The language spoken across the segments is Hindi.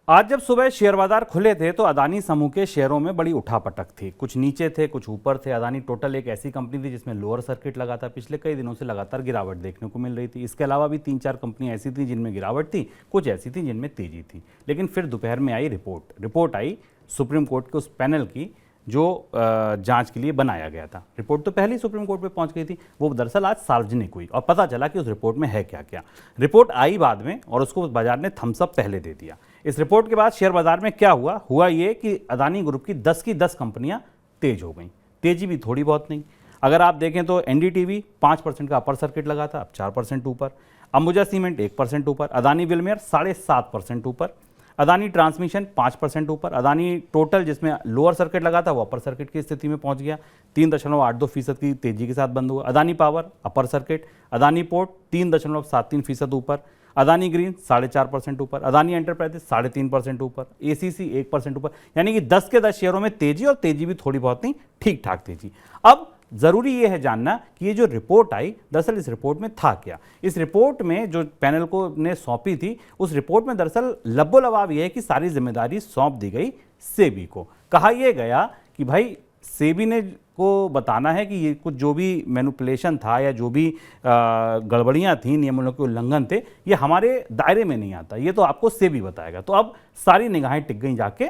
आज जब सुबह शेयर बाजार खुले थे तो अदानी समूह के शेयरों में बड़ी उठापटक थी। कुछ नीचे थे, कुछ ऊपर थे। अदानी टोटल एक ऐसी कंपनी थी जिसमें लोअर सर्किट लगा था। पिछले कई दिनों से लगातार गिरावट देखने को मिल रही थी। इसके अलावा भी 3-4 कंपनियां ऐसी थी जिनमें गिरावट थी, कुछ ऐसी थी जिनमें तेजी थी। लेकिन फिर दोपहर में आई रिपोर्ट आई सुप्रीम कोर्ट के उस पैनल की जो जांच के लिए बनाया गया था। रिपोर्ट तो पहले ही सुप्रीम कोर्ट पे पहुंच गई थी, वो दरअसल आज सार्वजनिक हुई और पता चला कि उस रिपोर्ट में है क्या क्या। रिपोर्ट आई बाद में और उसको बाजार ने थम्स अप पहले दे दिया। इस रिपोर्ट के बाद शेयर बाजार में क्या हुआ ये कि अदानी ग्रुप की 10 की 10 कंपनियां तेज हो गई। तेजी भी थोड़ी बहुत नहीं। अगर आप देखें तो एनडीटीवी 5% का अपर सर्किट लगा था, अब 4% ऊपर। अंबुजा सीमेंट 1% ऊपर। अदानी विलमेर 7.5% ऊपर। अदानी ट्रांसमिशन 5% ऊपर। अदानी टोटल जिसमें लोअर सर्किट लगा था वो अपर सर्किट की स्थिति में पहुंच गया, 3.82% की तेजी के साथ बंद हुआ। Adani power upper circuit. Adani port 3.73% ऊपर। अदानी ग्रीन 4.5% ऊपर। अदानी एंटरप्राइजेस 3.5% ऊपर। एसीसी 1% ऊपर। यानी कि 10 के 10 शेयरों में तेजी, और तेजी भी थोड़ी बहुत नहीं, ठीक ठाक तेजी। अब जरूरी यह है जानना कि ये जो रिपोर्ट आई, दरअसल इस रिपोर्ट में था क्या। इस रिपोर्ट में जो पैनल को ने सौंपी थी, उस रिपोर्ट में दरअसल लब्बो लबाब यह है कि सारी जिम्मेदारी सौंप दी गई सेबी को। कहा यह गया कि भाई सेबी ने को बताना है कि ये कुछ जो भी मैनिपुलेशन था या जो भी गड़बड़ियां थी, नियमों के उल्लंघन थे, ये हमारे दायरे में नहीं आता, ये तो आपको सेबी बताएगा। तो अब सारी निगाहें टिक गई जाके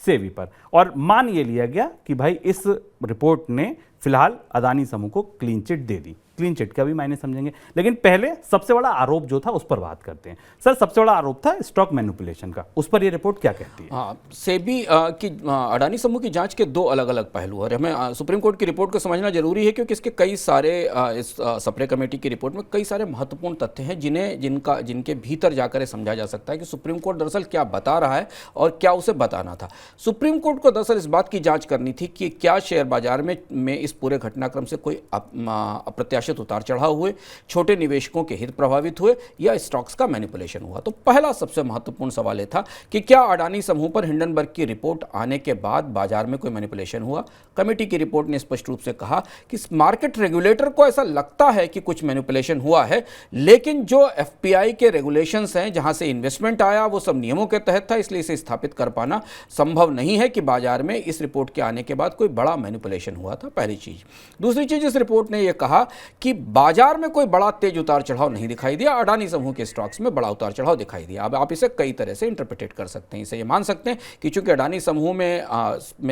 सेबी पर, और मान ये लिया गया कि भाई इस रिपोर्ट ने फिलहाल अदानी समूह को क्लीन चिट दे दी। क्लीन चिट का भी मायने समझेंगे, लेकिन पहले सबसे बड़ा आरोप जो था उस पर बात करते हैं। सर, सबसे बड़ा आरोप था स्टॉक मैनिपुलेशन का, उस पर ये रिपोर्ट क्या कहती है? हाँ, सेबी की अडानी समूह की जांच के दो अलग अलग पहलू हैं। हमें सुप्रीम कोर्ट की रिपोर्ट को समझना जरूरी है, क्योंकि इसके कई सारे इस सप्रे कमेटी की रिपोर्ट में कई सारे महत्वपूर्ण तथ्य हैं जिनके भीतर जाकर समझा जा सकता है कि सुप्रीम कोर्ट दरअसल क्या बता रहा है और क्या उसे बताना था। सुप्रीम कोर्ट को दरअसल इस बात की जांच करनी थी कि क्या शेयर बाजार में इस पूरे घटनाक्रम से कोई अप्रत्याशित उतार चढ़ाव हुए, छोटे निवेशकों के हित प्रभावित हुए, या स्टॉक्स का मैनिपुलेशन हुआ। तो पहला सबसे महत्वपूर्ण सवाल यह था कि क्या अडानी समूह पर हिंडनबर्ग की रिपोर्ट आने के बाद बाजार में कोई मैनिपुलेशन हुआ। कमेटी की रिपोर्ट ने स्पष्ट रूप से कहा कि मार्केट रेगुलेटर को ऐसा लगता है कि कुछ मैनिपुलेशन हुआ है, लेकिन जो एफपीआई के रेगुलेशंस हैं, जहां से इन्वेस्टमेंट आया, वो सब नियमों के तहत था, इसलिए इसे स्थापित कर पाना संभव नहीं है कि बाजार में इस रिपोर्ट के आने के बाद कोई बड़ा मैनिपुलेशन हुआ था। पहली चीज। दूसरी चीज, इस रिपोर्ट ने यह कहा कि बाजार में कोई बड़ा तेज उतार चढ़ाव नहीं दिखाई दिया। अडानी समूह के स्टॉक्स में बड़ा उतार चढ़ाव दिखाई दिया। अब आप इसे कई तरह से इंटरप्रेटेट कर सकते हैं। इसे ये मान सकते हैं कि चूंकि अडानी समूह में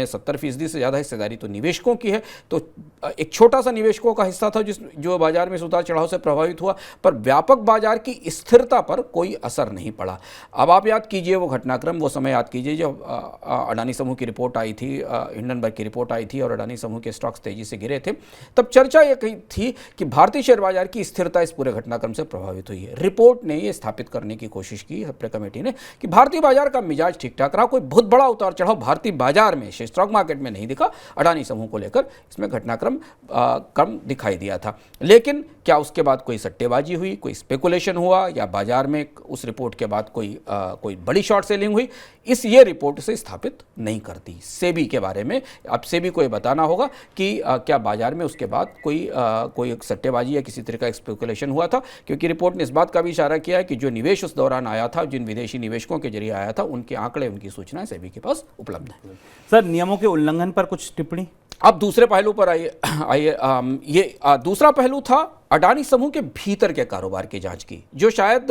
70% से ज्यादा हिस्सेदारी तो निवेशकों की है, तो एक छोटा सा निवेशकों का हिस्सा था जो बाजार में इस उतार चढ़ाव से प्रभावित हुआ, पर व्यापक बाजार की स्थिरता पर कोई असर नहीं पड़ा। अब आप याद कीजिए वो घटनाक्रम, वो समय याद कीजिए जब अडानी समूह की रिपोर्ट आई थी, हिंडनबर्ग की रिपोर्ट आई थी और अडानी समूह के स्टॉक्स तेजी से गिरे थे। तब चर्चा यह थी कि भारतीय शेयर बाजार की स्थिरता इस पूरे घटनाक्रम से प्रभावित हुई है। रिपोर्ट ने यह स्थापित करने की कोशिश की, सप्रे कमेटी ने, कि भारतीय बाजार का मिजाज ठीक ठाक रहा, कोई बहुत बड़ा उतार चढ़ाव भारतीय बाजार में, स्टॉक मार्केट में नहीं दिखा। अडानी समूह को लेकर इसमें घटनाक्रम कम दिखाई दिया था। लेकिन क्या उसके बाद कोई सट्टेबाजी हुई, कोई स्पेकुलेशन हुआ, या बाजार में उस रिपोर्ट के बाद कोई बड़ी शॉर्ट सेलिंग हुई, ये रिपोर्ट से स्थापित नहीं करती। सेबी के बारे में अब सेबी को यह बताना होगा कि क्या बाजार में उसके बाद कोई सट्टेबाजी या किसी तरह का स्पेकुलेशन हुआ था, क्योंकि रिपोर्ट ने इस बात का भी इशारा किया है कि जो निवेश उस दौरान आया था, जिन विदेशी निवेशकों के जरिए आया था, उनके आंकड़े, उनकी सूचनाएं सेबी के पास उपलब्ध है। सर, नियमों के उल्लंघन पर कुछ टिप्पणी। अब दूसरे पहलू पर आइए। ये दूसरा पहलू था अडानी समूह के भीतर के कारोबार की जांच की, जो शायद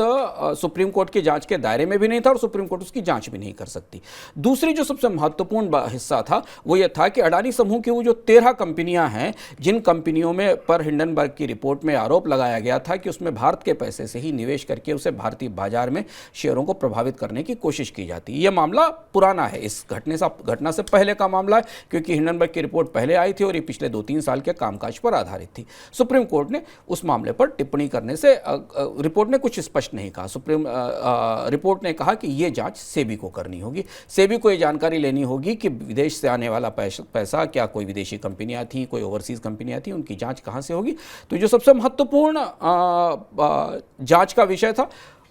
सुप्रीम कोर्ट की जांच के दायरे में भी नहीं था और सुप्रीम कोर्ट उसकी जांच भी नहीं कर सकती। दूसरी जो सबसे महत्वपूर्ण हिस्सा था वो ये था कि अडानी समूह की वो जो 13 कंपनियां हैं, जिन कंपनियों में पर हिंडनबर्ग की रिपोर्ट में आरोप लगाया गया था कि उसमें भारत के पैसे से ही निवेश करके उसे भारतीय बाजार में शेयरों को प्रभावित करने की कोशिश की जाती है। यह मामला पुराना है, इस घटना से पहले का मामला है, क्योंकि हिंडनबर्ग की रिपोर्ट पहले आई थी और ये पिछले 2-3 साल के कामकाज पर आधारित थी। सुप्रीम कोर्ट ने उस मामले पर टिप्पणी करने से रिपोर्ट ने कुछ स्पष्ट नहीं कहा। रिपोर्ट ने कहा कि यह जांच सेबी को करनी होगी। सेबी को यह जानकारी लेनी होगी कि विदेश से आने वाला पैसा क्या कोई विदेशी कंपनियां थी, कोई ओवरसीज कंपनियां थी, उनकी जांच कहां से होगी। तो जो सबसे महत्वपूर्ण जांच का विषय था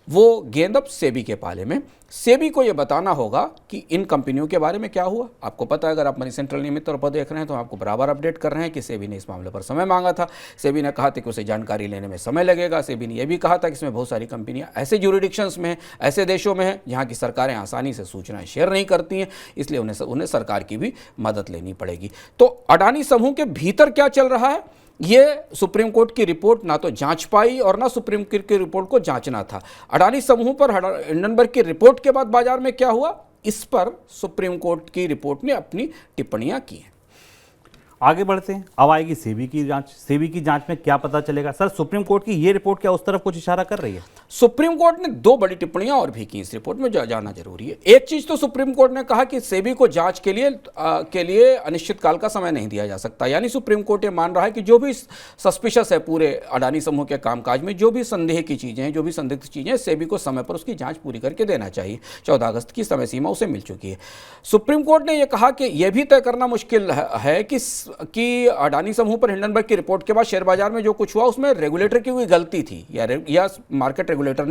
वो गेंद अब सेबी के पाले में। सेबी को ये बताना होगा कि इन कंपनियों के बारे में क्या हुआ। आपको पता है, अगर आप मनी सेंट्रल नियमित तौर पर देख रहे हैं तो आपको बराबर अपडेट कर रहे हैं कि सेबी ने इस मामले पर समय मांगा था। सेबी ने कहा था कि उसे जानकारी लेने में समय लगेगा। सेबी ने यह भी कहा था कि इसमें बहुत सारी कंपनियां ऐसे ज्यूरिडिक्शंस में हैं, ऐसे देशों में हैं जहां की सरकारें आसानी से सूचनाएं शेयर नहीं करती हैं, इसलिए उन्हें सरकार की भी मदद लेनी पड़ेगी। तो अडानी समूह के भीतर क्या चल रहा है, ये सुप्रीम कोर्ट की रिपोर्ट ना तो जांच पाई और ना सुप्रीम कोर्ट की रिपोर्ट को जांचना था। अडानी समूह पर हिंडनबर्ग की रिपोर्ट के बाद बाजार में क्या हुआ, इस पर सुप्रीम कोर्ट की रिपोर्ट ने अपनी टिप्पणियां की हैं। आगे बढ़ते हैं, अब आएगी सेबी की जांच। सेबी की जांच में क्या पता चलेगा? सर, सुप्रीम कोर्ट की ये रिपोर्ट क्या उस तरफ कुछ इशारा कर रही है? सुप्रीम कोर्ट ने दो बड़ी टिप्पणियां और भी की इस रिपोर्ट में, जो जानना जरूरी है। एक चीज तो सुप्रीम कोर्ट ने कहा कि सेबी को जांच के लिए अनिश्चितकाल का समय नहीं दिया जा सकता। यानी सुप्रीम कोर्ट ये मान रहा है कि जो भी सस्पिशस है पूरे अडानी समूह के कामकाज में, जो भी संदेह की चीजें हैं, जो भी संदिग्ध चीजें हैं, सेबी को समय पर उसकी जांच पूरी करके देना चाहिए। 14 अगस्त की समय सीमा उसे मिल चुकी है। सुप्रीम कोर्ट ने यह कहा कि यह भी तय करना मुश्किल है कि अडानी समूह पर हिंडनबर्ग की रिपोर्ट के बाद शेयर बाजार में जो कुछ हुआ उसमें रेगुलेटर की कोई गलती थी या मार्केट रेगुलेटर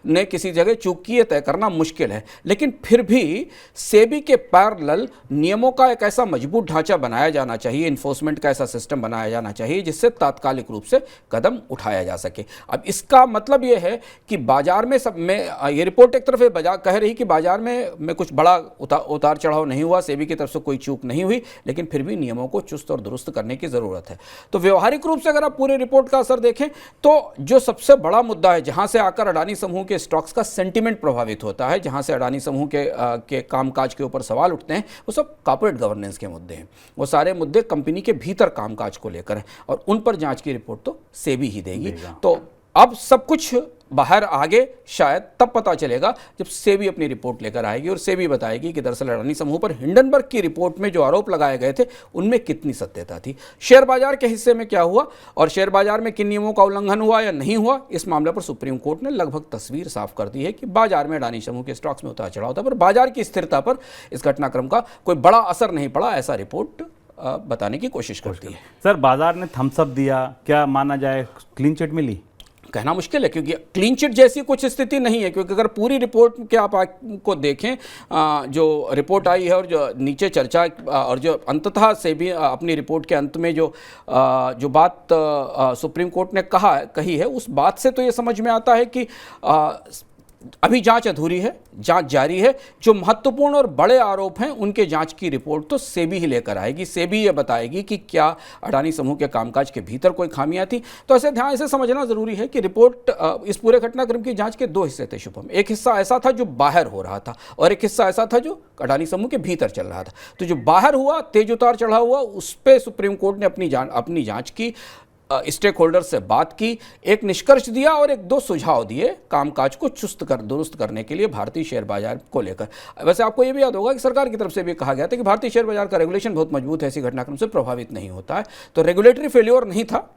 ने किसी जगह चूक की, तय करना मुश्किल है। लेकिन फिर भी सेबी के पैरेलल नियमों का एक ऐसा मजबूत ढांचा बनाया जाना चाहिए, इन्फोर्समेंट का ऐसा सिस्टम बनाया जाना चाहिए जिससे तात्कालिक रूप से कदम उठाया जा सके। अब इसका मतलब यह है कि बाजार में ये रिपोर्ट एक तरफ कह रही कि बाजार में कुछ बड़ा उतार चढ़ाव नहीं हुआ, सेबी की तरफ से कोई चूक नहीं हुई, लेकिन फिर भी नियमों को चुस्त और दुरुस्त करने की जरूरत है। तो व्यवहारिक रूप से अगर आप पूरे रिपोर्ट का असर देखें तो जो सबसे बड़ा मुद्दा है, जहां से आकर अडानी समूह के स्टॉक्स का सेंटीमेंट प्रभावित होता है, जहां से अडानी समूह के कामकाज के ऊपर सवाल उठते हैं, वो सब कॉर्पोरेट गवर्नेंस के मुद्दे हैं। वो सारे मुद्दे कंपनी के भीतर कामकाज को लेकर हैं और उन पर जांच की रिपोर्ट तो सेबी ही देगी। तो अब सब कुछ बाहर आगे शायद तब पता चलेगा जब सेबी अपनी रिपोर्ट लेकर आएगी और सेबी बताएगी कि दरअसल अडानी समूह पर हिंडनबर्ग की रिपोर्ट में जो आरोप लगाए गए थे उनमें कितनी सत्यता थी, शेयर बाजार के हिस्से में क्या हुआ और शेयर बाजार में किन नियमों का उल्लंघन हुआ या नहीं हुआ। इस मामले पर सुप्रीम कोर्ट ने लगभग तस्वीर साफ कर दी है कि बाजार में अडानी समूह के स्टॉक्स में उतार चढ़ाव था, पर बाजार की स्थिरता पर इस घटनाक्रम का कोई बड़ा असर नहीं पड़ा, ऐसा रिपोर्ट बताने की कोशिश करती है। सर, बाजार ने थम्स अप दिया, क्या माना जाए क्लीन चिट मिली? कहना मुश्किल है क्योंकि क्लीन चिट जैसी कुछ स्थिति नहीं है, क्योंकि अगर पूरी रिपोर्ट के आपको देखें, जो रिपोर्ट आई है और जो नीचे चर्चा और जो अंततः से भी अपनी रिपोर्ट के अंत में जो बात सुप्रीम कोर्ट ने कही है, उस बात से तो ये समझ में आता है कि अभी जांच अधूरी है, जांच जारी है। जो महत्वपूर्ण और बड़े आरोप हैं उनके जांच की रिपोर्ट तो सेबी ही लेकर आएगी। सेबी ये बताएगी कि क्या अडानी समूह के कामकाज के भीतर कोई खामियां थी। तो ऐसे ध्यान से समझना जरूरी है कि रिपोर्ट इस पूरे घटनाक्रम की जांच के दो हिस्से थे शुभम। एक हिस्सा ऐसा था जो बाहर हो रहा था और एक हिस्सा ऐसा था जो अडानी समूह के भीतर चल रहा था। तो जो बाहर हुआ, तेज उतार चढ़ाव हुआ, उस पर सुप्रीम कोर्ट ने अपनी जांच की, स्टेक होल्डर से बात की, एक निष्कर्ष दिया और एक दो सुझाव दिए कामकाज को दुरुस्त करने के लिए भारतीय शेयर बाजार को लेकर। वैसे आपको यह भी याद होगा कि सरकार की तरफ से भी कहा गया था कि भारतीय शेयर बाजार का रेगुलेशन बहुत मजबूत है, ऐसी घटनाक्रम से प्रभावित नहीं होता है। तो रेगुलेटरी फेल्योर नहीं था,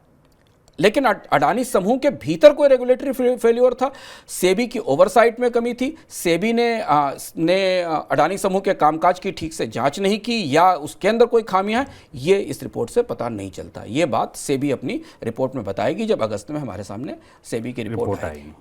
लेकिन अडानी समूह के भीतर कोई रेगुलेटरी फेल्योर था। सेबी की ओवरसाइट में कमी थी, सेबी ने अडानी समूह के कामकाज की ठीक से जांच नहीं की या उसके अंदर कोई खामियां हैं, ये इस रिपोर्ट से पता नहीं चलता। ये बात सेबी अपनी रिपोर्ट में बताएगी जब अगस्त में हमारे सामने सेबी की रिपोर्ट आएगी।